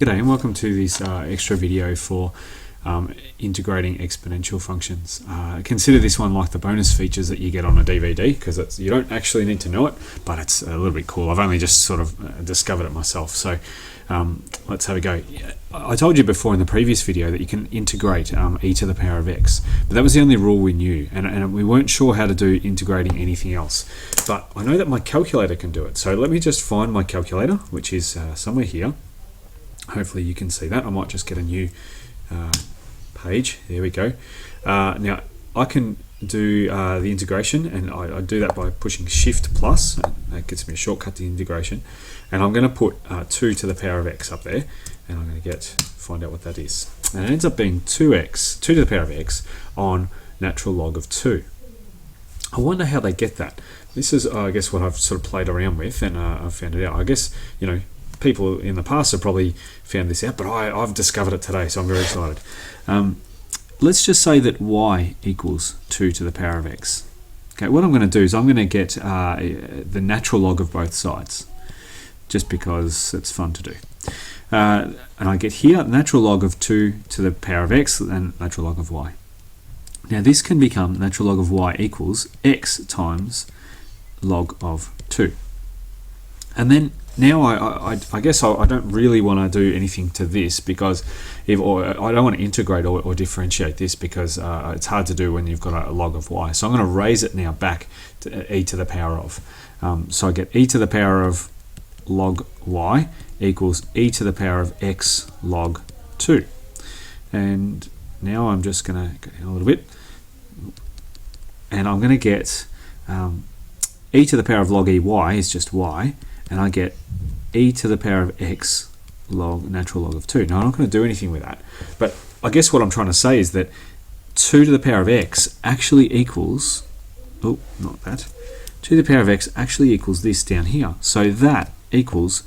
G'day and welcome to this extra video for integrating exponential functions. Consider this one like the bonus features that you get on a DVD because you don't actually need to know it, but it's a little bit cool. I've only just sort of discovered it myself, so let's have a go. I told you before in the previous video that you can integrate e to the power of x, but that was the only rule we knew, and we weren't sure how to do integrating anything else. But I know that my calculator can do it, so let me just find my calculator, which is somewhere here. Hopefully you can see that. I might just get a new page. There we go. Now I can do the integration, and I do that by pushing Shift plus, and that gets me a shortcut to integration. And I'm going to put 2 to the power of x up there, and I'm going to find out what that is. And it ends up being 2 to the power of x on natural log of 2. I wonder how they get that. This is, I guess, what I've sort of played around with, and I've found it out. I guess, you know, people in the past have probably found this out, but I've discovered it today, so I'm very excited. Let's just say that y equals 2 to the power of x. Okay, what I'm going to do is I'm going to get the natural log of both sides, just because it's fun to do. And I get here natural log of 2 to the power of x and natural log of y. Now this can become natural log of y equals x times log of 2. And then now I guess I don't really want to do anything to this, because I don't want to integrate or differentiate this, because it's hard to do when you've got a log of y. So I'm going to raise it now back to e to the power of. So I get e to the power of log y equals e to the power of x log 2. And now I'm just going to go down a little bit, and I'm going to get e to the power of log ey is just y, and I get e to the power of x log natural log of 2. Now I'm not going to do anything with that, but I guess what I'm trying to say is that 2 to the power of x actually equals, oh, not that, 2 to the power of x actually equals this down here. So that equals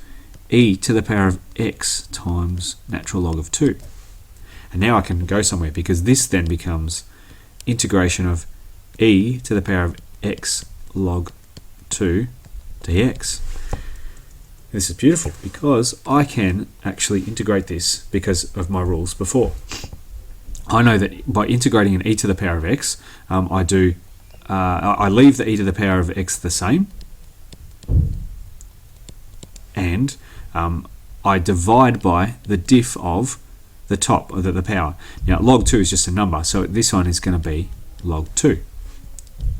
e to the power of x times natural log of 2. And now I can go somewhere, because this then becomes integration of e to the power of x log 2 dx. This is beautiful, because I can actually integrate this because of my rules before. I know that by integrating an e to the power of x, I leave the e to the power of x the same, and I divide by the diff of the top of the power. Now log 2 is just a number, so this one is going to be log 2.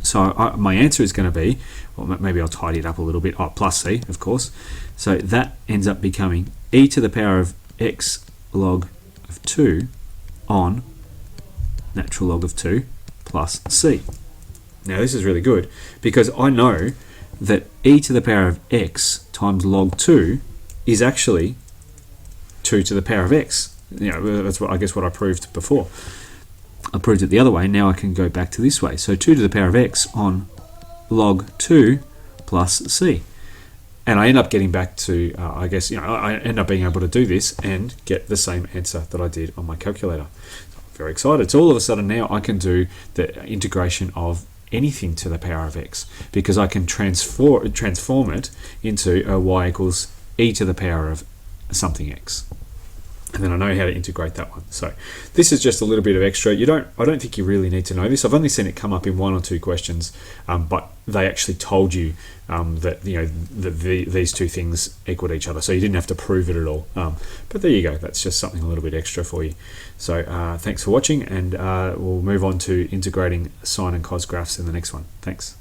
So my answer is going to be, well, maybe I'll tidy it up a little bit, plus c, of course. So that ends up becoming e to the power of x log of 2 on natural log of 2 plus c. Now this is really good, because I know that e to the power of x times log 2 is actually 2 to the power of x. You know, that's what I guess what I proved before. I proved it the other way. Now I can go back to this way. So 2 to the power of x on log 2 plus c. And I end up getting back to, I guess, you know, I end up being able to do this and get the same answer that I did on my calculator. So I'm very excited. So all of a sudden now I can do the integration of anything to the power of x, because I can transform it into y equals e to the power of something x. And then I know how to integrate that one. So this is just a little bit of extra. I don't think you really need to know this. I've only seen it come up in 1 or 2 questions, but they actually told you that, you know, these two things equaled each other, so you didn't have to prove it at all. But there you go. That's just something a little bit extra for you. So thanks for watching, and we'll move on to integrating sine and cos graphs in the next one. Thanks.